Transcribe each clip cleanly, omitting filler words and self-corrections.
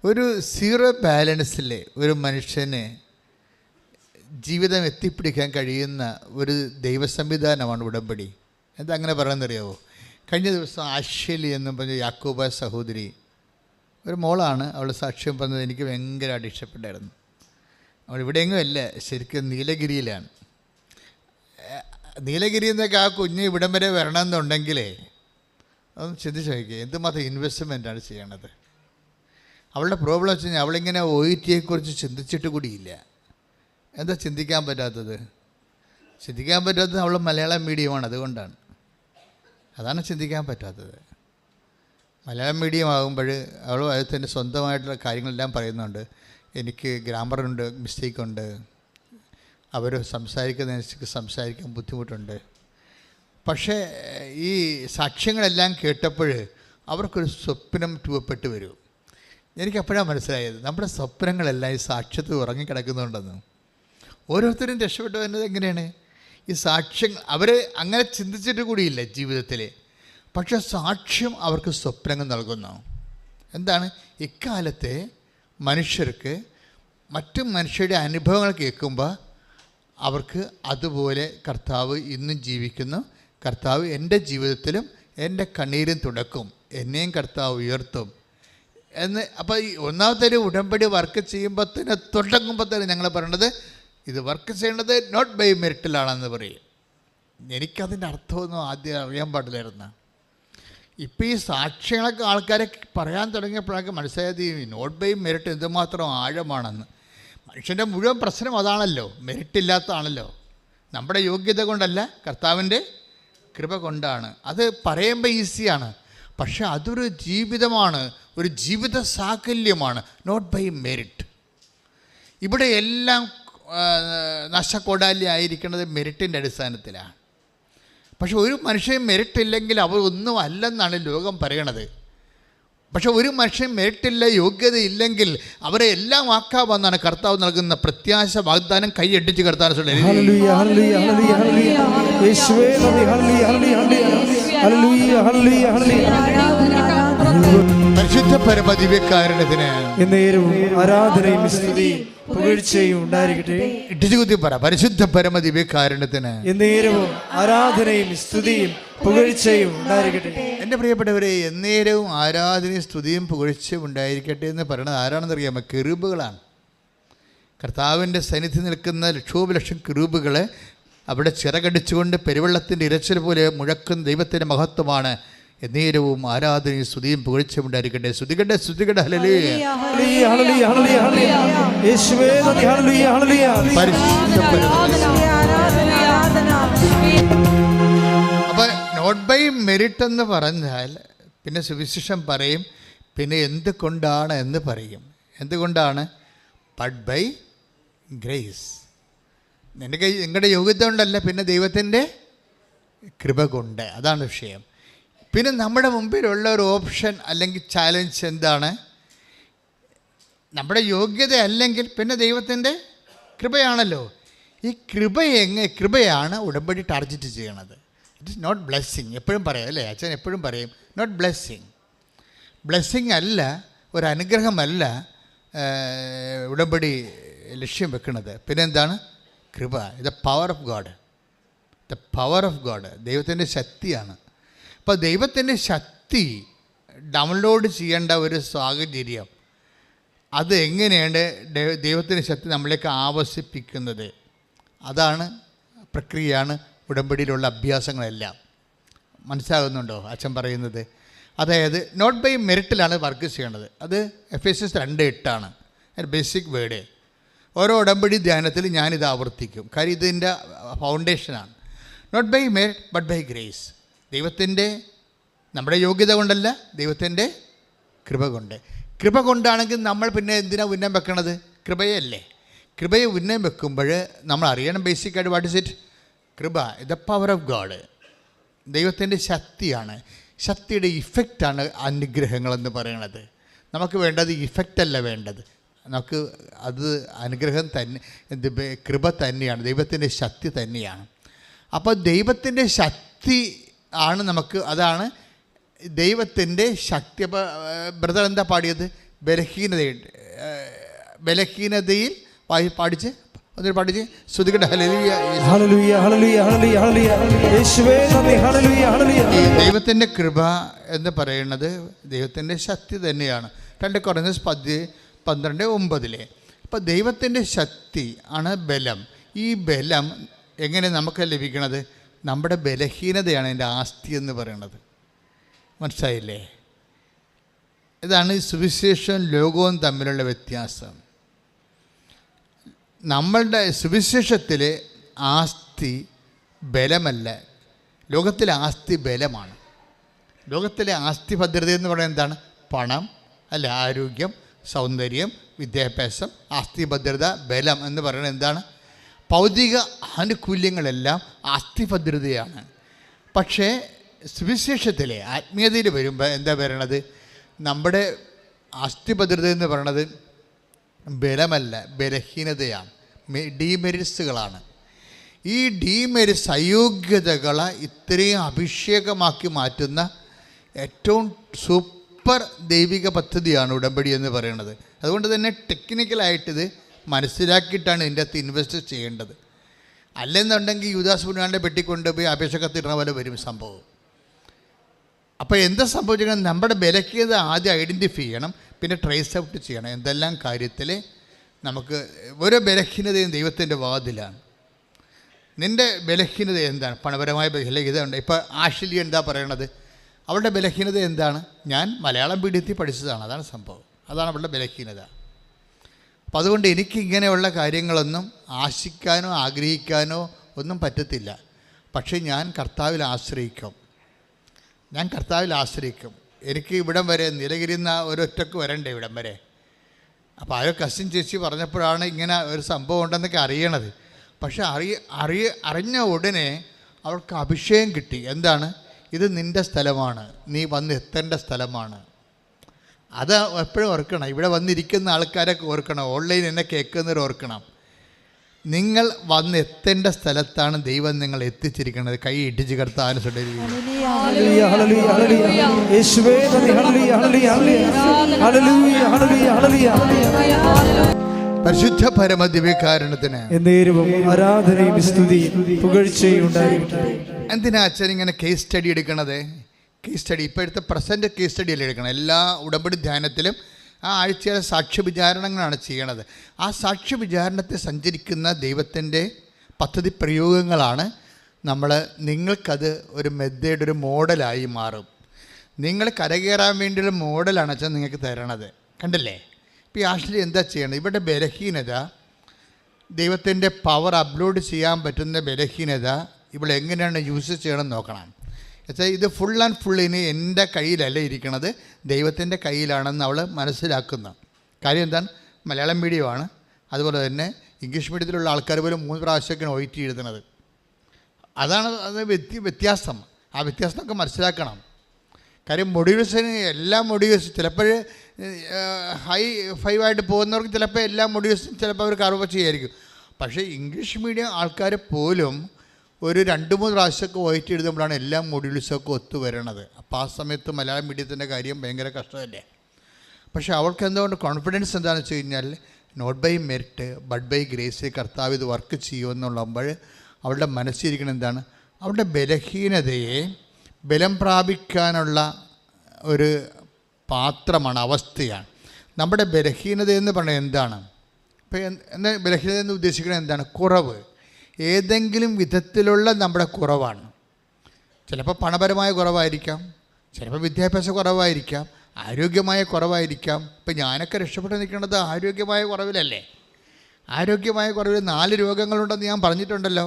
ഒരു സീറോ ബാലൻസിൽ ഒരു മനുഷ്യന് ജീവിതം എത്തിപ്പിടിക്കാൻ കഴിയുന്ന ഒരു ദൈവ സംവിധാനമാണ് ഉടമ്പടി. എന്താ അങ്ങനെ പറയാമെന്നറിയാവോ? കഴിഞ്ഞ ദിവസം ആശ്വലി എന്നും പറഞ്ഞ യാക്കോബ സഹോദരി, ഒരു മോളാണ്, അവൾ സാക്ഷ്യം പറഞ്ഞത് എനിക്ക് ഭയങ്കരമായിട്ട് ഇഷ്ടപ്പെട്ടായിരുന്നു. അവൾ ഇവിടെയെങ്കിലും അല്ല, ശരിക്കും നീലഗിരിയിലാണ്. നീലഗിരി എന്നൊക്കെ ആ കുഞ്ഞ് ഇവിടം വരെ വരണമെന്നുണ്ടെങ്കിലേ അതൊന്ന് ചിന്തിച്ച് നോക്കിയേ, എന്തുമാത്രം ഇൻവെസ്റ്റ്മെൻറ്റാണ് ചെയ്യണത്. അവളുടെ പ്രോബ്ലം വെച്ച് കഴിഞ്ഞാൽ അവളിങ്ങനെ OET-യെക്കുറിച്ച് ചിന്തിച്ചിട്ട് കൂടിയില്ല. എന്താ ചിന്തിക്കാൻ പറ്റാത്തത്? ചിന്തിക്കാൻ പറ്റാത്തത് അവൾ മലയാളം മീഡിയമാണ്, അതുകൊണ്ടാണ്. അതാണ് ചിന്തിക്കാൻ പറ്റാത്തത്. മലയാളം മീഡിയം ആകുമ്പോൾ അവൾ അതിൽ തന്നെ സ്വന്തമായിട്ടുള്ള കാര്യങ്ങളെല്ലാം പറയുന്നുണ്ട്. എനിക്ക് ഗ്രാമറുണ്ട്, മിസ്റ്റേക്കുണ്ട്, അവർ സംസാരിക്കുന്നതനുസരിച്ച് സംസാരിക്കാൻ ബുദ്ധിമുട്ടുണ്ട്. പക്ഷേ ഈ സാക്ഷ്യങ്ങളെല്ലാം കേട്ടപ്പോൾ അവർക്കൊരു സ്വപ്നം രൂപപ്പെട്ട് വരും. എനിക്കപ്പോഴാണ് മനസ്സിലായത് നമ്മുടെ സ്വപ്നങ്ങളെല്ലാം ഈ സാക്ഷ്യത്തിൽ ഉറങ്ങിക്കിടക്കുന്നുണ്ടെന്ന്. ഓരോരുത്തരും രക്ഷപ്പെട്ടു വരുന്നത് എങ്ങനെയാണ്? ഈ സാക്ഷ്യം അവർ അങ്ങനെ ചിന്തിച്ചിട്ട് കൂടിയില്ല ജീവിതത്തിൽ, പക്ഷേ സാക്ഷ്യം അവർക്ക് സ്വപ്നങ്ങൾ നൽകുന്നു. എന്താണ്? ഇക്കാലത്തെ മനുഷ്യർക്ക് മറ്റു മനുഷ്യരുടെ അനുഭവങ്ങൾ കേൾക്കുമ്പോൾ അവർക്ക് അതുപോലെ കർത്താവ് ഇന്നും ജീവിക്കുന്നു, കർത്താവ് എൻ്റെ ജീവിതത്തിലും എൻ്റെ കണ്ണീരും തുടക്കും, എന്നെയും കർത്താവ് ഉയർത്തും എന്ന്. അപ്പോൾ ഈ ഒന്നാമത്തെ ഒരു ഉടമ്പടി വർക്ക് ചെയ്യുമ്പോൾ തന്നെ തുടങ്ങുമ്പോൾ തന്നെ ഞങ്ങൾ പറയണത് ഇത് വർക്ക് ചെയ്യേണ്ടത് നോട്ട് ബൈ മെറിറ്റിലാണെന്ന് പറയും. എനിക്കതിൻ്റെ അർത്ഥമൊന്നും ആദ്യം അറിയാൻ പാടില്ലായിരുന്നു. ഇപ്പോൾ ഈ സാക്ഷ്യങ്ങളൊക്കെ ആൾക്കാരെ പറയാൻ തുടങ്ങിയപ്പോഴൊക്കെ മനസ്സിലായത് ഈ നോട്ട് ബൈ മെറിറ്റ് എന്തുമാത്രം ആഴമാണെന്ന്. മനുഷ്യൻ്റെ മുഴുവൻ പ്രശ്നം അതാണല്ലോ, മെറിറ്റ് ഇല്ലാത്തതാണല്ലോ. നമ്മുടെ യോഗ്യത കൊണ്ടല്ല, കർത്താവിൻ്റെ കൃപ കൊണ്ടാണ്. അത് പറയുമ്പോൾ ഈസിയാണ്, പക്ഷെ അതൊരു ജീവിതമാണ്, ഒരു ജീവിത സാകല്യമാണ്. Not by merit. ഇവിടെ എല്ലാം നഷ്ടക്കൊടാലി ആയിരിക്കുന്നത് മെറിറ്റിൻ്റെ അടിസ്ഥാനത്തിലാണ്. പക്ഷെ ഒരു മനുഷ്യൻ മെറിറ്റ് ഇല്ലെങ്കിൽ അവർ ഒന്നും അല്ലെന്നാണ് ലോകം പറയണത്. പക്ഷെ ഒരു മനുഷ്യൻ മെറിറ്റില്ല, യോഗ്യത ഇല്ലെങ്കിൽ അവരെ എല്ലാം ആക്കാമെന്നാണ് കർത്താവ് നൽകുന്ന പ്രത്യാശ വാഗ്ദാനം. കൈയടിച്ച് കർത്താവ് പരിശുദ്ധ പരമദിവ്യകാരുണ്യത്തിന് ആരാധനയും സ്തുതിയും പുകഴ്ചയും ഉണ്ടായിരിക്കട്ടെ. ഇടിച്ചുകുത്തി പറ, പരിശുദ്ധ പരമദിവ്യകാരുണ്യത്തിന് എന്നേരവും ആരാധനയും സ്തുതിയും പുകഴ്ചയും ഉണ്ടായിരിക്കട്ടെ. എൻ്റെ പ്രിയപ്പെട്ടവരെ, എന്നേരവും ആരാധനയും സ്തുതിയും പുകഴ്ചയും ഉണ്ടായിരിക്കട്ടെ എന്ന് പറയുന്നത് ആരാണെന്നറിയാമോ? കെറൂബുകളാണ്. കർത്താവിൻ്റെ സന്നിധി നിൽക്കുന്ന ലക്ഷോപലക്ഷം കെറൂബുകളെ അവിടെ ചിറകടിച്ചുകൊണ്ട് പെരുവെള്ളത്തിൻ്റെ ഇരച്ചിൽ പോലെ മുഴക്കുന്ന ദൈവത്തിൻ്റെ മഹത്വമാണ്. എന്നേരവും ആരാധനയും സ്തുതിയും പുകഴ്ചയും ഉണ്ടായിരിക്കട്ടെ. സ്തുതികട്ടെ, സ്തുതികട്ടെ. അപ്പോൾ നോട്ട് ബൈ മെറിറ്റ് എന്ന് പറഞ്ഞാൽ പിന്നെ സുവിശേഷം പറയും, പിന്നെ എന്തുകൊണ്ടാണ് എന്ന് പറയും. എന്തുകൊണ്ടാണ്? But by grace. നിങ്ങളുടെ യോഗ്യത കൊണ്ടല്ല, പിന്നെ ദൈവത്തിൻ്റെ കൃപ കൊണ്ട്. അതാണ് വിഷയം. പിന്നെ നമ്മുടെ മുമ്പിലുള്ള ഒരു ഓപ്ഷൻ അല്ലെങ്കിൽ ചാലഞ്ച് എന്താണ്? നമ്മുടെ യോഗ്യത അല്ലെങ്കിൽ പിന്നെ ദൈവത്തിൻ്റെ കൃപയാണല്ലോ. ഈ കൃപയാണ് ഉടമ്പടി ടാർഗറ്റ് ചെയ്യണത്. It is not blessing. എപ്പോഴും പറയാം അല്ലേ, അച്ഛൻ എപ്പോഴും പറയും നോട്ട് ബ്ലെസ്സിങ്. ബ്ലെസ്സിങ് അല്ല, ഒരു അനുഗ്രഹമല്ല ഉടമ്പടി ലക്ഷ്യം വെക്കുന്നത്. പിന്നെ എന്താണ്? കൃപ. The power of God. The power of God ദൈവത്തിൻ്റെ ശക്തിയാണ്. അപ്പോൾ ദൈവത്തിൻ്റെ ശക്തി ഡൗൺലോഡ് ചെയ്യേണ്ട ഒരു സാഹചര്യം, അത് എങ്ങനെയാണ് ദൈവത്തിൻ്റെ ശക്തി നമ്മളിലേക്ക് ആവസിപ്പിക്കുന്നത്? അതാണ് പ്രക്രിയയാണ് ഉടമ്പടിയിലുള്ള അഭ്യാസങ്ങളെല്ലാം. മനസ്സിലാകുന്നുണ്ടോ അച്ഛൻ പറയുന്നത്? അതായത് നോട്ട് ബൈ മെറിറ്റിലാണ് വർക്ക് ചെയ്യേണ്ടത്. അത് Ephesians 2:8 ഒരു ബേസിക് വേർഡ്. ഓരോ ഉടമ്പടി ധ്യാനത്തിൽ ഞാനിത് ആവർത്തിക്കും, കാര്യം ഇതിൻ്റെ ഫൗണ്ടേഷനാണ്. Not by merit but by grace. ദൈവത്തിൻ്റെ, നമ്മുടെ യോഗ്യത കൊണ്ടല്ല, ദൈവത്തിൻ്റെ കൃപ കൊണ്ട്. കൃപ കൊണ്ടാണെങ്കിൽ നമ്മൾ പിന്നെ എന്തിനാണ് ഉന്നം വെക്കണത്? കൃപയല്ലേ. കൃപയെ ഉന്നം വെക്കുമ്പോൾ നമ്മൾ അറിയണം ബേസിക്കായിട്ട് വാട്ട് ഇസ് ഇറ്റ്? കൃപ ദ പവർ ഓഫ് ഗോഡ്. ദൈവത്തിൻ്റെ ശക്തിയാണ്. ശക്തിയുടെ ഇഫക്റ്റാണ് അനുഗ്രഹങ്ങളെന്ന് പറയണത്. നമുക്ക് വേണ്ടത് ഇഫക്റ്റല്ല വേണ്ടത്, നമുക്ക് അത് അനുഗ്രഹം തന്നെ, കൃപ തന്നെയാണ്, ദൈവത്തിൻ്റെ ശക്തി തന്നെയാണ്. അപ്പോൾ ദൈവത്തിൻ്റെ ശക്തി ആണ് നമുക്ക്, അതാണ് ദൈവത്തിൻ്റെ ശക്തി. അപ്പോൾ ബ്രദർ എന്താ പാടിയത്? ബലഹീനതയിൽ പാടിച്ച് പഠിച്ച് ശ്രുതികട്ടെ. ഹല്ലേലൂയ, ഹല്ലേലൂയ, ഹല്ലേലൂയ, ഹല്ലേലൂയ, ഹല്ലേലൂയ. യേശുവേ നന്ദി. ഹല്ലേലൂയ, ഹല്ലേലൂയ. ഈ ദൈവത്തിൻ്റെ കൃപ എന്ന് പറയുന്നത് ദൈവത്തിൻ്റെ ശക്തി തന്നെയാണ്. 2 കൊരിന്ത്യർ 12:9. അപ്പോൾ ദൈവത്തിൻ്റെ ശക്തി ആണ് ബലം. ഈ ബലം എങ്ങനെ നമുക്ക് ലഭിക്കണത്? നമ്മുടെ ബലഹീനതയാണ് എൻ്റെ ആസ്തി എന്ന് പറയുന്നത്. മനസ്സിലായില്ലേ? ഇതാണ് സുവിശേഷവും ലോകവും തമ്മിലുള്ള വ്യത്യാസം. നമ്മളുടെ സുവിശേഷത്തിലെ ആസ്തി ബലമല്ല, ലോകത്തിലെ ആസ്തി ബലമാണ്. ലോകത്തിലെ ആസ്തി ഭദ്രത എന്ന് പറയുന്നത് എന്താണ്? പണം, അല്ല, ആരോഗ്യം, സൗന്ദര്യം, വിദ്യാഭ്യാസം. ആസ്തി ഭദ്രത, ബലം എന്ന് പറയുന്നത് എന്താണ്? ഭൗതിക ആനുകൂല്യങ്ങളെല്ലാം ആസ്തി ഭദ്രതയാണ്. പക്ഷേ സുവിശേഷത്തിലെ ആത്മീയതയിൽ വരുമ്പോൾ എന്താ പറയണത്? നമ്മുടെ ആസ്തി ഭദ്രത എന്ന് പറയണത് ബലമല്ല, ബലഹീനതയാണ്, ഡീമെരിറ്റ്സുകളാണ്. ഈ ഡീമെരിറ്റ്സ്, അയോഗ്യതകളെ ഇത്രയും അഭിഷേകമാക്കി മാറ്റുന്ന ഏറ്റവും സൂപ്പർ ദൈവിക പദ്ധതിയാണ് ഉടമ്പടി എന്ന് പറയുന്നത്. അതുകൊണ്ട് തന്നെ ടെക്നിക്കലായിട്ടിത് മനസ്സിലാക്കിയിട്ടാണ് ഇതിൻ്റെ അകത്ത് ഇൻവെസ്റ്റ് ചെയ്യേണ്ടത്. അല്ലെന്നുണ്ടെങ്കിൽ യൂദാസ് പുണ്യാളൻ്റെ പെട്ടിക്കൊണ്ടുപോയി അപേക്ഷ കത്തിടുന്ന പോലെ വരും സംഭവം. അപ്പോൾ എന്താ സംഭവിച്ചാൽ നമ്മുടെ ബലഹീനത ആദ്യം ഐഡൻറ്റിഫൈ ചെയ്യണം, പിന്നെ ട്രേസ് ഔട്ട് ചെയ്യണം. എന്തെല്ലാം കാര്യത്തിൽ നമുക്ക് ഓരോ ബലഹീനതയും ദൈവത്തിൻ്റെ വാതിലാണ്. നിൻ്റെ ബലഹീനത എന്താണ്? പണപരമായ ബലഹീനത ഉണ്ട്. ഇപ്പോൾ ആഷിലി എന്താ പറയണത്? അവളുടെ ബലഹീനത എന്താണ്? ഞാൻ മലയാളം മീഡിയത്തിൽ പഠിച്ചതാണ്, അതാണ് സംഭവം, അതാണ് അവളുടെ ബലഹീനത. അപ്പോൾ അതുകൊണ്ട് എനിക്ക് ഇങ്ങനെയുള്ള കാര്യങ്ങളൊന്നും ആശിക്കാനോ ആഗ്രഹിക്കാനോ ഒന്നും പറ്റത്തില്ല. പക്ഷേ ഞാൻ കർത്താവിൽ ആശ്രയിക്കും. എനിക്ക് ഇവിടം വരെ നീലഗിരിന്ന ഒരൊറ്റക്ക് വരണ്ടേ ഇവിടം വരെ. അപ്പോൾ ആ കസിൻ ചേച്ചി പറഞ്ഞപ്പോഴാണ് ഇങ്ങനെ ഒരു സംഭവം ഉണ്ടെന്നൊക്കെ അറിയണത്. പക്ഷെ അറിഞ്ഞ ഉടനെ അവൾക്ക് അഭിഷേകം കിട്ടി. എന്താണ്? ഇത് നിൻ്റെ സ്ഥലമാണ്, നീ വന്ന് എത്തേണ്ട സ്ഥലമാണ്. അത് എപ്പോഴും ഓർക്കണം. ഇവിടെ വന്നിരിക്കുന്ന ആൾക്കാരൊക്കെ ഓർക്കണം, ഓൺലൈൻ എന്നെ കേൾക്കുന്നവർ ഓർക്കണം. നിങ്ങൾ വന്ന് എത്തേണ്ട സ്ഥലത്താണ് ദൈവം നിങ്ങൾ എത്തിച്ചിരിക്കുന്നത്. കൈ ഇടിച്ച് കർത്താവിനെ പരിശുദ്ധ പരമദിവ്യകാരുണ്യത്തിന് ആരാധനയും സ്തുതിയും പുകഴ്ചയും ഉണ്ടായിരിക്കട്ടെ. എന്തിനാ അച്ഛൻ ഇങ്ങനെ കേസ് സ്റ്റഡി എടുക്കണത്? കേസ് സ്റ്റഡി ഇപ്പോഴത്തെ പ്രസൻറ്റ് കേസ് സ്റ്റഡിയല്ലേ എടുക്കണം. എല്ലാ ഉടമ്പടി ധ്യാനത്തിലും ആ ആഴ്ചയിലെ സാക്ഷ്യ വിചാരണങ്ങളാണ് ചെയ്യണത്. ആ സാക്ഷ്യ വിചാരണത്തെ സഞ്ചരിക്കുന്ന ദൈവത്തിൻ്റെ പദ്ധതി പ്രയോഗങ്ങളാണ് നിങ്ങൾക്കത് ഒരു മെത്തേഡ്, ഒരു മോഡലായി മാറും. നിങ്ങൾ കരകയറാൻ വേണ്ടിയുള്ള മോഡലാണ് അച്ഛൻ നിങ്ങൾക്ക് തരണത്. കണ്ടില്ലേ? ഇപ്പോൾ ഈ ആഷ്ലി എന്താ ചെയ്യണത്? ഇവിടെ ബലഹീനത, ദൈവത്തിൻ്റെ പവർ അപ്ലോഡ് ചെയ്യാൻ പറ്റുന്ന ബലഹീനത ഇവിടെ എങ്ങനെയാണ് യൂസ് ചെയ്യണമെന്ന് നോക്കണം. വെച്ചാൽ ഇത് ഫുൾ ആൻഡ് ഫുൾ ഇനി എൻ്റെ കയ്യിലല്ല ഇരിക്കണത്, ദൈവത്തിൻ്റെ കയ്യിലാണെന്ന് അവൾ മനസ്സിലാക്കുന്ന കാര്യം എന്താണ്? മലയാളം മീഡിയമാണ്, അതുപോലെ തന്നെ ഇംഗ്ലീഷ് മീഡിയത്തിലുള്ള ആൾക്കാർ പോലും 3 പ്രാവശ്യമൊക്കെയാണ് OIT എഴുതുന്നത്. അതാണ് വ്യത്യാസം. ആ വ്യത്യാസമൊക്കെ മനസ്സിലാക്കണം. കാര്യം മൊഡ്യൂൾസിന് എല്ലാ മൊഡ്യൂൾസും ചിലപ്പോൾ ഹൈ 5 ആയിട്ട് പോകുന്നവർക്ക് ചിലപ്പോൾ എല്ലാ മൊഡ്യൂൾസും ചിലപ്പോൾ അവർ കർവ് ചെയ്യായിരിക്കും. പക്ഷേ ഇംഗ്ലീഷ് മീഡിയം ആൾക്കാർ പോലും ഒരു 2-3 പ്രാവശ്യമൊക്കെ OIT എഴുതുമ്പോഴാണ് എല്ലാ മൊഡ്യൂൾസൊക്കെ ഒത്തു വരണത്. അപ്പോൾ ആ സമയത്ത് മലയാളം മീഡിയത്തിൻ്റെ കാര്യം ഭയങ്കര കഷ്ടമല്ലേ. പക്ഷേ അവൾക്ക് എന്തുകൊണ്ട് കോൺഫിഡൻസ് എന്താണെന്ന് വെച്ച് കഴിഞ്ഞാൽ not by merit but by grace കർത്താവ് ഇത് വർക്ക് ചെയ്യുമെന്നുള്ളപ്പോൾ അവളുടെ മനസ്സിരിക്കണം എന്താണ്? അവളുടെ ബലഹീനതയെ ബലം പ്രാപിക്കാനുള്ള ഒരു പാത്രമാണ്, അവസ്ഥയാണ്. നമ്മുടെ ബലഹീനത എന്ന് പറഞ്ഞാൽ എന്താണ്? ഇപ്പോൾ എന്താ ബലഹീനത എന്ന് ഉദ്ദേശിക്കുന്നത്? എന്താണ്? കുറവ്, ഏതെങ്കിലും വിധത്തിലുള്ള നമ്മുടെ കുറവാണ്. ചിലപ്പോൾ പണപരമായ കുറവായിരിക്കാം, ചിലപ്പോൾ വിദ്യാഭ്യാസ കുറവായിരിക്കാം, ആരോഗ്യമായ കുറവായിരിക്കാം. ഇപ്പം ഞാനൊക്കെ രക്ഷപ്പെട്ട് നിൽക്കുന്നത് ആരോഗ്യമായ കുറവിലല്ലേ. ആരോഗ്യമായ കുറവിൽ 4 രോഗങ്ങളുണ്ടെന്ന് ഞാൻ പറഞ്ഞിട്ടുണ്ടല്ലോ.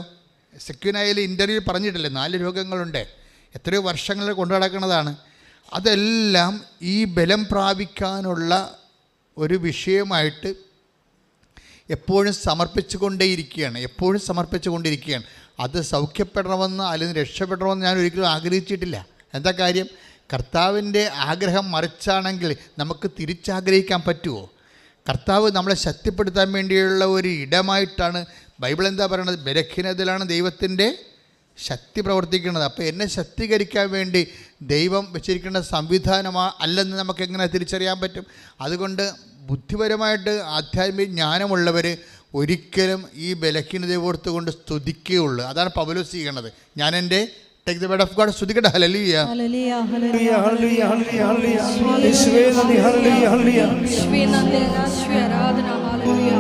സെക്യൂനായാൽ ഇൻ്റർവ്യൂ പറഞ്ഞിട്ടില്ലേ 4 രോഗങ്ങളുണ്ട്. എത്രയോ വർഷങ്ങൾ കൊണ്ടു നടക്കുന്നതാണ്. അതെല്ലാം ഈ ബലം പ്രാപിക്കാനുള്ള ഒരു വിഷയമായിട്ട് എപ്പോഴും സമർപ്പിച്ചുകൊണ്ടേയിരിക്കുകയാണ്. അത് സൗഖ്യപ്പെടണമെന്ന് അല്ലെങ്കിൽ രക്ഷപ്പെടണമെന്ന് ഞാൻ ഒരിക്കലും ആഗ്രഹിച്ചിട്ടില്ല. എന്താ കാര്യം? കർത്താവിൻ്റെ ആഗ്രഹം മറിച്ചാണെങ്കിൽ നമുക്ക് തിരിച്ചാഗ്രഹിക്കാൻ പറ്റുമോ? കർത്താവ് നമ്മളെ ശക്തിപ്പെടുത്താൻ വേണ്ടിയുള്ള ഒരു ഇടമായിട്ടാണ് ബൈബിൾ എന്താ പറയുന്നത്? ബലഹീനതയിലാണ് ദൈവത്തിൻ്റെ ശക്തി പ്രവർത്തിക്കുന്നത്. അപ്പോൾ എന്നെ ശക്തീകരിക്കാൻ വേണ്ടി ദൈവം വെച്ചിരിക്കുന്ന അല്ലെന്ന് നമുക്ക് എങ്ങനെ തിരിച്ചറിയാൻ പറ്റും? അതുകൊണ്ട് ബുദ്ധിപരമായിട്ട് ആധ്യാത്മിക ജ്ഞാനമുള്ളവർ ഒരിക്കലും ഈ ബലഹീനതയെ ഓർത്തുകൊണ്ട് സ്തുതിക്കുകയുള്ളൂ. അതാണ് പൗലോസ് ചെയ്യണത്. ഞാൻ എൻ്റെ take the word of God സ്തുതിക്കട്ടെ. ഹല്ലേലൂയ ഹല്ലേലൂയ ഹല്ലേലൂയ ഹല്ലേലൂയ ഹല്ലേലൂയ യേശുവേ നന്ദി. ഹല്ലേലൂയ ഹല്ലേലൂയ യേശുവേ നന്ദി, യേശുവേ ആരാധന. ഹല്ലേലൂയ.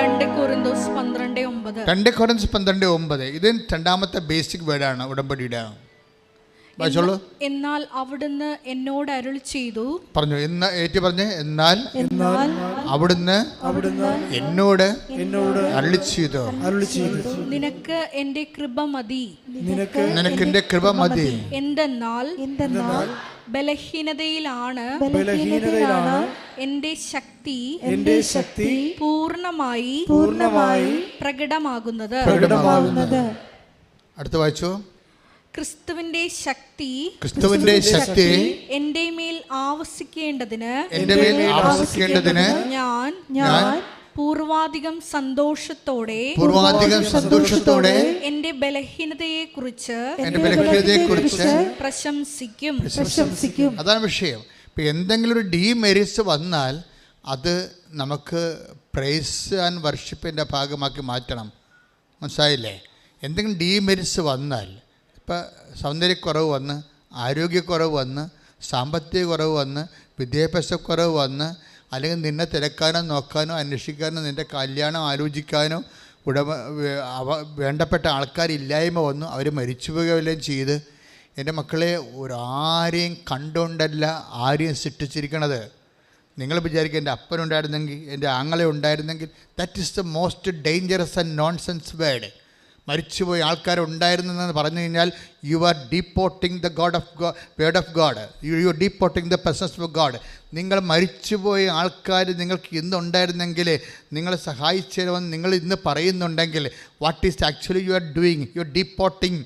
2 കൊരിന്തോസ് 12:9. 2 കൊരിന്തോസ് 12:9. ഇത് രണ്ടാമത്തെ ബേസിക് വേർഡാണ് ഉടമ്പടിയുടെ. വായിച്ചോളൂ. എന്നാൽ അവിടുന്ന് എന്നോട് അരുളി ചെയ്തു. പറഞ്ഞു ഏറ്റു പറഞ്ഞ്. എന്നാൽ അവിടുന്ന് എന്നോട് അരുളി ചെയ്തു. നിനക്ക് എൻ്റെ കൃപ മതി. നിനക്ക് എൻ്റെ കൃപ മതി. എന്തെന്നാൽ ബലഹീനതയിലാണ് എൻ്റെ ശക്തി പൂർണ്ണമായി പ്രകടമാകുന്നത്. അടുത്ത വായിച്ചു. ക്രിസ്തുവിന്റെ ശക്തി എന്റെ മേൽ ആവസിക്കേണ്ടതിന് ഞാൻ പൂർവാധികം സന്തോഷത്തോടെ എന്റെ ബലഹീനതയെ കുറിച്ച് പ്രശംസിക്കും. അതാണ് വിഷയം. ഇപ്പം എന്തെങ്കിലും ഒരു ഡീമെറിറ്റ്സ് വന്നാൽ അത് നമുക്ക് പ്രൈസ് ആൻഡ് വർഷിപ്പിൻ്റെ ഭാഗമാക്കി മാറ്റണം. മനസ്സിലായില്ലേ? എന്തെങ്കിലും ഡീമെറിറ്റ്സ് വന്നാൽ, ഇപ്പം സൗന്ദര്യക്കുറവ് വന്ന്, ആരോഗ്യക്കുറവ് വന്ന്, സാമ്പത്തിക കുറവ് വന്ന്, വിദ്യാഭ്യാസക്കുറവ് വന്ന്, അല്ലെങ്കിൽ നിന്നെ തിരക്കാനോ നോക്കാനോ അന്വേഷിക്കാനോ നിൻ്റെ കല്യാണം ആലോചിക്കാനോ വേണ്ടപ്പെട്ട ആൾക്കാരില്ലായ്മ വന്നു, അവർ മരിച്ചുപോവുകയെല്ലാം ചെയ്ത്, എൻ്റെ മക്കളെ ആരെയും കണ്ടുകൊണ്ടല്ല ആരെയും സൃഷ്ടിച്ചിരിക്കണത്. നിങ്ങൾ വിചാരിക്കുക എൻ്റെ അപ്പനുണ്ടായിരുന്നെങ്കിൽ, എൻ്റെ ആങ്ങളെ ഉണ്ടായിരുന്നെങ്കിൽ. That is the most dangerous and nonsense word. മരിച്ചുപോയ ആൾക്കാരുണ്ടായിരുന്നെന്ന് പറഞ്ഞു കഴിഞ്ഞാൽ you are deporting the word of God. You are deporting the presence of God. നിങ്ങൾ മരിച്ചുപോയ ആൾക്കാർ നിങ്ങൾക്ക് ഇന്നുണ്ടായിരുന്നെങ്കിൽ, നിങ്ങളെ സഹായിച്ചതെന്ന് നിങ്ങൾ ഇന്ന് പറയുന്നുണ്ടെങ്കിൽ, what is actually you are doing? You are deporting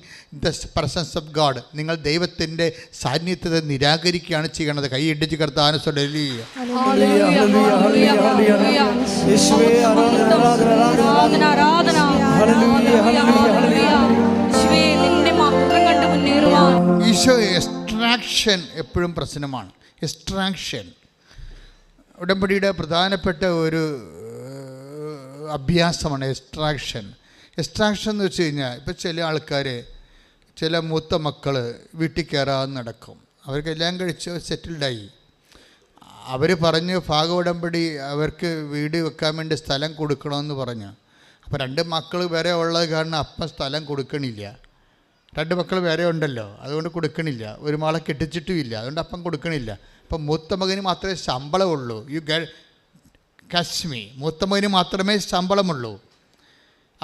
the presence of God. നിങ്ങൾ ദൈവത്തിൻ്റെ സാന്നിധ്യത്തെ നിരാകരിക്കുകയാണ് ചെയ്യണത്. കൈയിടിച്ച് കർത്താവിനെ സ്തുതിക്കുക. ഈശോ എക്സ്ട്രാക്ഷൻ എപ്പോഴും പ്രശ്നമാണ്. എക്സ്ട്രാക്ഷൻ ഉടമ്പടിയുടെ പ്രധാനപ്പെട്ട ഒരു അഭ്യാസമാണ്. എക്സ്ട്രാക്ഷൻ എന്ന് വെച്ച് കഴിഞ്ഞാൽ, ഇപ്പോൾ ചില ആൾക്കാർ, ചില മൂത്ത മക്കൾ വീട്ടിൽ കയറാതെ നടക്കും. അവർക്കെല്ലാം കഴിച്ച് സെറ്റിൽഡായി. അവർ പറഞ്ഞ് ഉടമ്പടി അവർക്ക് വീട് വെക്കാൻ വേണ്ടി സ്ഥലം കൊടുക്കണമെന്ന് പറഞ്ഞു. അപ്പോൾ 2 മക്കൾ വേറെ ഉള്ളത് കാരണം അപ്പം സ്ഥലം കൊടുക്കണില്ല. 2 മക്കൾ വേറെ ഉണ്ടല്ലോ, അതുകൊണ്ട് കൊടുക്കണില്ല. ഒരു മകളെ കെട്ടിച്ചിട്ടുമില്ല, അതുകൊണ്ട് അപ്പം കൊടുക്കണില്ല. അപ്പം മൂത്ത മകന് മാത്രമേ ശമ്പളമുള്ളൂ. മൂത്ത മകന് മാത്രമേ ശമ്പളമുള്ളൂ.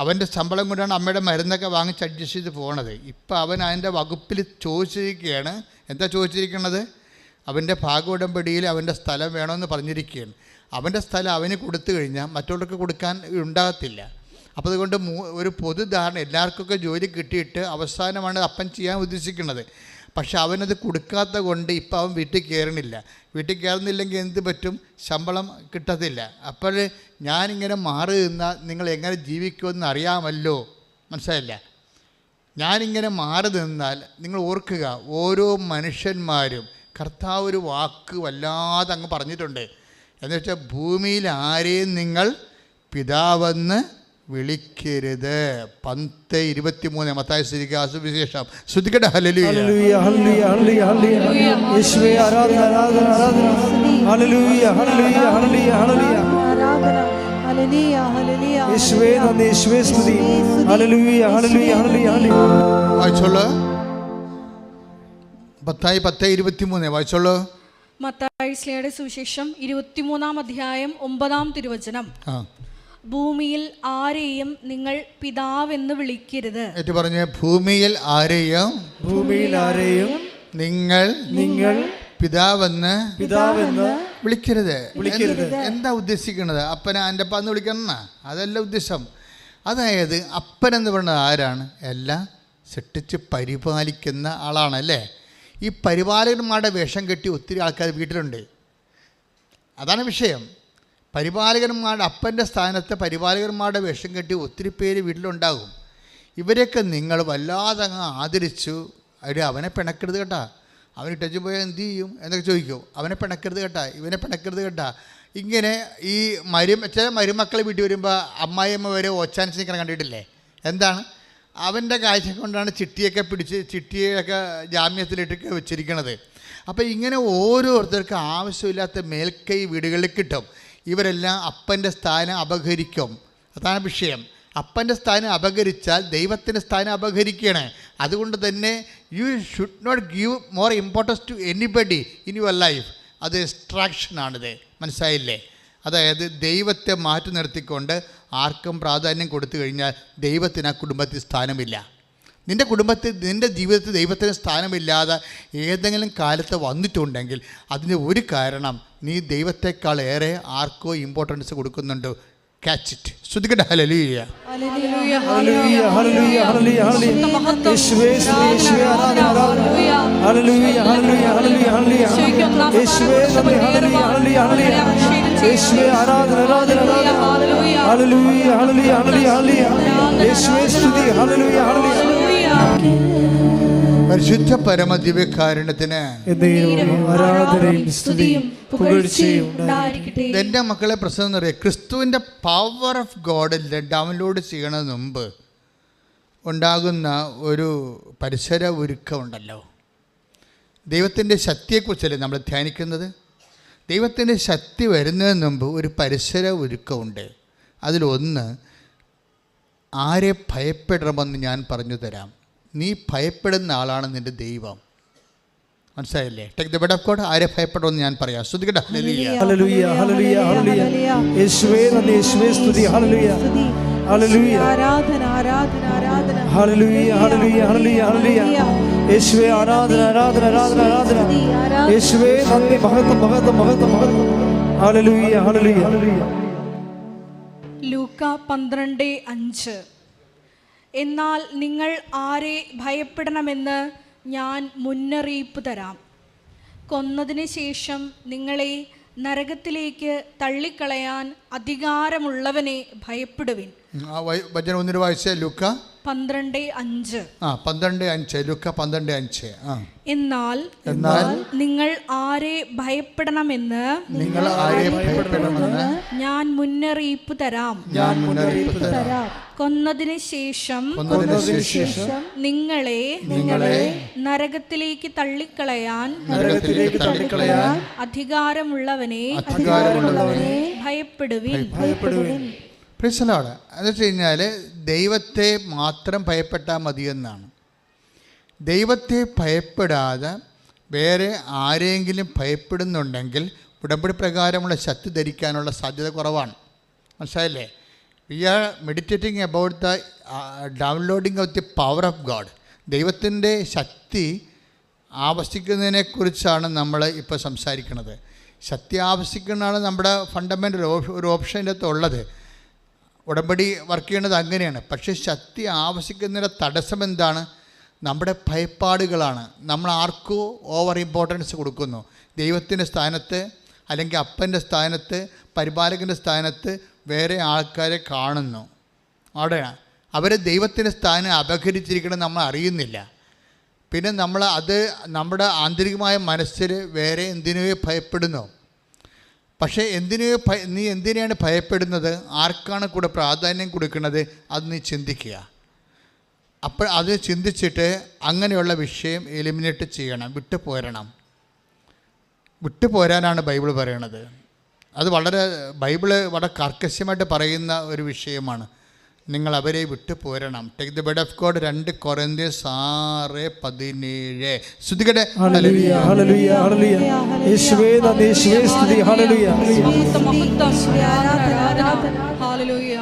അവൻ്റെ ശമ്പളം കൊണ്ടാണ് അമ്മയുടെ മരുന്നൊക്കെ വാങ്ങിച്ച് അഡ്ജസ്റ്റ് ചെയ്ത് പോകണത്. ഇപ്പം അവൻ അതിൻ്റെ വകുപ്പിൽ ചോദിച്ചിരിക്കുകയാണ്. എന്താ ചോദിച്ചിരിക്കുന്നത്? അവൻ്റെ ഉടമ്പടിയിൽ അവൻ്റെ സ്ഥലം വേണമെന്ന് പറഞ്ഞിരിക്കുകയാണ്. അവൻ്റെ സ്ഥലം അവന് കൊടുത്തു കഴിഞ്ഞാൽ മറ്റുള്ളവർക്ക് കൊടുക്കാൻ ഉണ്ടാകത്തില്ല. അപ്പോൾ അതുകൊണ്ട് ഒരു പൊതുധാരണ, എല്ലാവർക്കൊക്കെ ജോലി കിട്ടിയിട്ട് അവസാനമാണ് അപ്പൻ ചെയ്യാൻ ഉദ്ദേശിക്കുന്നത്. പക്ഷെ അവനത് കൊടുക്കാത്ത കൊണ്ട് ഇപ്പം അവൻ വീട്ടിൽ കയറണില്ല. വീട്ടിൽ കയറുന്നില്ലെങ്കിൽ എന്ത് പറ്റും? ശമ്പളം കിട്ടത്തില്ല. അപ്പോൾ ഞാനിങ്ങനെ മാറി നിന്നാൽ നിങ്ങൾ എങ്ങനെ ജീവിക്കുമെന്ന് അറിയാമല്ലോ. മനസ്സിലായില്ല? ഞാനിങ്ങനെ മാറി നിന്നാൽ നിങ്ങൾ ഓർക്കുക, ഓരോ മനുഷ്യന്മാരും കർത്താവ് ഒരു വാക്ക് വല്ലാതെ അങ്ങ് പറഞ്ഞിട്ടുണ്ട്. എന്ന് വെച്ചാൽ ഭൂമിയിൽ ആരെയും നിങ്ങൾ പിതാവെന്ന് വിളിക്കരുത്. 10:23 മത്തായി സുവിശേഷം. ശ്രദ്ധിക്കട്ടെ. ഹല്ലേലൂയ ഹല്ലേലൂയ ഹല്ലേലൂയ ഹല്ലേലൂയ യേശുവേ ആരാധന ആരാധന ആരാധന. ഹല്ലേലൂയ ഹല്ലേലൂയ ഹല്ലേലൂയ ഹല്ലേലൂയ ആരാധന. ഹല്ലേലൂയ ഹല്ലേലൂയ യേശുവേ നന്ദി, യേശുവേ സ്തുതി. ഹല്ലേലൂയ ഹല്ലേലൂയ ഹല്ലേലൂയ ഹല്ലേലൂയ. വായിച്ചോളൂ. മത്തായി 10:23 വായിച്ചോളൂ. മത്തായി ശ്ലീഹയുടെ സുവിശേഷം 23-ാം അധ്യായം 9-ാം തിരുവചനം. ഭൂമിയിൽ ആരെയും നിങ്ങൾ പിതാവെന്ന് വിളിക്കരുത്. ഏറ്റു പറഞ്ഞ ഭൂമിയിൽ ആരെയും നിങ്ങൾ പിതാവെന്ന് വിളിക്കരുത്. എന്താ ഉദ്ദേശിക്കുന്നത്? അപ്പനെ എൻ്റെ അപ്പ എന്ന് വിളിക്കണം, അതല്ല ഉദ്ദേശം. അതായത് അപ്പനെന്ന് പറയുന്നത് ആരാണ്? എല്ലാം സൃഷ്ടിച്ച് പരിപാലിക്കുന്ന ആളാണ്, അല്ലേ? ഈ പരിപാലകന്മാരുടെ വേഷം കെട്ടി ഒത്തിരി ആൾക്കാർ വീട്ടിലുണ്ട്. അതാണ് വിഷയം. അപ്പൻ്റെ സ്ഥാനത്ത് പരിപാലകന്മാരുടെ വേഷം കെട്ടി ഒത്തിരി പേര് വീട്ടിലുണ്ടാകും. ഇവരെയൊക്കെ നിങ്ങൾ വല്ലാതെ അങ്ങ് ആദരിച്ചു. അവനെ പിണക്കരുത് കേട്ടാ, അവൻ ഇട്ടു പോയാൽ എന്ത് ചെയ്യും എന്നൊക്കെ ചോദിക്കും. അവനെ പിണക്കരുത് കേട്ടാ, ഇവനെ പിണക്കരുത് കേട്ടാ. ഇങ്ങനെ ഈ ചില മരുമക്കൾ വീട്ടിൽ വരുമ്പോൾ അമ്മായിയമ്മ വരെ ഓച്ചാനിച്ച് നിൽക്കണം കണ്ടിട്ടില്ലേ? എന്താണ്? അവൻ്റെ കാഴ്ച കൊണ്ടാണ് ചിട്ടിയൊക്കെ പിടിച്ച് ചിട്ടിയൊക്കെ ജാമ്യത്തിലിട്ടൊക്കെ വെച്ചിരിക്കണത്. അപ്പോൾ ഇങ്ങനെ ഓരോരുത്തർക്ക് ആവശ്യമില്ലാത്ത മേൽക്കൈ വീടുകളിൽ കിട്ടും. ഇവരെല്ലാം അപ്പൻ്റെ സ്ഥാനം അപഹരിക്കും. അതാണ് വിഷയം. അപ്പൻ്റെ സ്ഥാനം അപഹരിച്ചാൽ ദൈവത്തിൻ്റെ സ്ഥാനം അപഹരിക്കുകയാണ്. അതുകൊണ്ട് തന്നെ you should not give more importance to anybody in your life. അത് ഡിസ്ട്രാക്ഷനാണിത്. മനസ്സിലായില്ലേ? അതായത് ദൈവത്തെ മാറ്റി നിർത്തിക്കൊണ്ട് ആർക്കും പ്രാധാന്യം കൊടുത്തു കഴിഞ്ഞാൽ ദൈവത്തിന് ആ കുടുംബത്തിൽ സ്ഥാനമില്ല. നിൻ്റെ കുടുംബത്തിൽ, നിൻ്റെ ജീവിതത്തിൽ ദൈവത്തിന് സ്ഥാനമില്ലാതെ ഏതെങ്കിലും കാലത്ത് വന്നിട്ടുണ്ടെങ്കിൽ അതിന് ഒരു കാരണം നീ ദൈവത്തെക്കാളേറെ ആർക്കോ ഇമ്പോർട്ടൻസ് കൊടുക്കുന്നുണ്ട്. Catch it. ശ്രുതിക്കട്ടെ. ഹല്ലേലൂയ. ഹല്ലേലൂയ ഹല്ലേലൂയ ഹല്ലേലൂയ ഹല്ലേലൂയ യേശുവേ യേശുവേ ആരാധന ഹല്ലേലൂയ ഹല്ലേലൂയ ഹല്ലേലൂയ ഹല്ലേലൂയ യേശുവേ ഹല്ലേലൂയ ഹല്ലേലൂയ ഹല്ലേലൂയ യേശുവേ ആരാധന ആരാധന ഹല്ലേലൂയ ഹല്ലേലൂയ ഹല്ലേലൂയ ഹല്ലേലൂയ യേശുവേ സ്തുതി ഹല്ലേലൂയ ഹല്ലേലൂയ. പരിശുദ്ധ പരമദിവ്യകാരുണ്യത്തിന് ആരാധനയും സ്തുതിയും പുകഴ്ചയും ഉണ്ടായിരിക്കട്ടെ. എൻ്റെ മക്കളെ പ്രശ്നം എന്ന് പറയുക, ക്രിസ്തുവിൻ്റെ പവർ ഓഫ് ഗോഡിൽ ഡൗൺലോഡ് ചെയ്യണതിന് മുമ്പ് ഉണ്ടാകുന്ന ഒരു പരിസര ഒരുക്കമുണ്ടല്ലോ. ദൈവത്തിൻ്റെ ശക്തിയെക്കുറിച്ചല്ലേ നമ്മൾ ധ്യാനിക്കുന്നത്. ദൈവത്തിൻ്റെ ശക്തി വരുന്നതിന് മുമ്പ് ഒരു പരിസര ഒരുക്കമുണ്ട്. അതിലൊന്ന്, ആരെ ഭയപ്പെടണമെന്ന് ഞാൻ പറഞ്ഞു തരാം. നീ ഭയപ്പെടുന്ന ആളാണ് നിൻ്റെ ദൈവം. മനസ്സിലായില്ലേ? Take the bed of God. ആരെ ഭയപ്പെടണമെന്ന് ഞാൻ പറയാം. ശ്രുതിക്കട്ടെ. ഹല്ലേലൂയ ഹല്ലേലൂയ ഹല്ലേലൂയ യേശുവേ നന്ദി, യേശുവേ സ്തുതി. ഹല്ലേലൂയ ഹല്ലേലൂയ ആരാധന ആരാധന ആരാധന ഹല്ലേലൂയ ഹല്ലേലൂയ ഹല്ലേലൂയ ഹല്ലേലൂയ യേശുവേ ആരാധന ആരാധന ആരാധന ആരാധന യേശുവേ നന്ദി, മഹത്വം മഹത്വം മഹത്വം മഹത്വം. ഹല്ലേലൂയ ഹല്ലേലൂയ ഹല്ലേലൂയ. ലൂക്ക 12:5. എന്നാൽ നിങ്ങൾ ആരെ ഭയപ്പെടണമെന്ന് ഞാൻ മുന്നറിയിപ്പ് തരാം. കൊന്നതിന് ശേഷം നിങ്ങളെ നരകത്തിലേക്ക് തള്ളിക്കളയാൻ അധികാരമുള്ളവനെ ഭയപ്പെടുവിൻ. വചനം ഒന്നിന് വായിച്ചേ. ലൂക്ക 12:5. 12:5. ലൂക്ക 12:5. എന്നാൽ നിങ്ങൾ ആരെ ഭയപ്പെടണമെന്ന് ഞാൻ മുന്നറിയിപ്പ് തരാം. കൊന്നതിന് ശേഷം നിങ്ങളെ നരകത്തിലേക്ക് തള്ളിക്കളയാൻ അധികാരമുള്ളവനെ ഭയപ്പെടുവിൻ. പ്രിയപ്പെട്ടവരെ, എന്ന് വെച്ച് കഴിഞ്ഞാൽ ദൈവത്തെ മാത്രം ഭയപ്പെട്ടാൽ മതിയെന്നാണ്. ദൈവത്തെ ഭയപ്പെടാതെ വേറെ ആരെങ്കിലും ഭയപ്പെടുന്നുണ്ടെങ്കിൽ ഉടമ്പടി പ്രകാരമുള്ള ശക്തി ധരിക്കാനുള്ള സാധ്യത കുറവാണ്. മനസ്സിലായില്ലേ? We are meditating about the downloading of the power of God. ദൈവത്തിൻ്റെ ശക്തി ആവശ്യിക്കുന്നതിനെക്കുറിച്ചാണ് നമ്മൾ ഇപ്പോൾ സംസാരിക്കുന്നത്. ശക്തി ആവശ്യിക്കുന്നതാണ് നമ്മുടെ ഫണ്ടമെൻ്റൽ ഒരു ഓപ്ഷൻ്റെ അകത്ത് ഉള്ളത്. ഉടമ്പടി വർക്ക് ചെയ്യേണ്ടത് അങ്ങനെയാണ്. പക്ഷേ ശക്തി ആവശ്യിക്കുന്നതിൻ്റെ തടസ്സം എന്താണ്? നമ്മുടെ ഭയപ്പാടുകളാണ്. നമ്മൾ ആർക്കോ ഓവർ ഇമ്പോർട്ടൻസ് കൊടുക്കുന്നു. ദൈവത്തിൻ്റെ സ്ഥാനത്ത്, അല്ലെങ്കിൽ അപ്പൻ്റെ സ്ഥാനത്ത്, പരിപാലകൻ്റെ സ്ഥാനത്ത് വേറെ ആൾക്കാരെ കാണുന്നു. അവിടെയാണ് അവർ ദൈവത്തിൻ്റെ സ്ഥാനം അപഹരിച്ചിരിക്കണം, നമ്മൾ അറിയുന്നില്ല. പിന്നെ അത് നമ്മുടെ ആന്തരികമായ മനസ്സിൽ വേറെ എന്തിനെയോ ഭയപ്പെടുന്നു. പക്ഷേ നീ എന്തിനാണ് ഭയപ്പെടുന്നത്? ആർക്കാണ് കൂടെ പ്രാധാന്യം കൊടുക്കുന്നത്? അത് നീ ചിന്തിക്കുക. അപ്പോൾ അത് ചിന്തിച്ചിട്ട് അങ്ങനെയുള്ള വിഷയം എലിമിനേറ്റ് ചെയ്യണം, വിട്ടുപോരാനാണ് ബൈബിൾ പറയണത്. അത് ബൈബിള് വളരെ കർക്കശമായിട്ട് പറയുന്ന ഒരു വിഷയമാണ്. നിങ്ങൾ അവരെ വിട്ടുപോരണം. Take the bed of God. 2 Corinthians 6:17. ശ്രുതികട്ടെ. ഹല്ലേലൂയ ഹല്ലേലൂയ ഹല്ലേലൂയ യേശുവേ നന്ദി, യേശുവേ സ്തുതി. ഹല്ലേലൂയ. മഹത്വം മഹത്വം ആരാധന ആരാധന. ഹല്ലേലൂയ.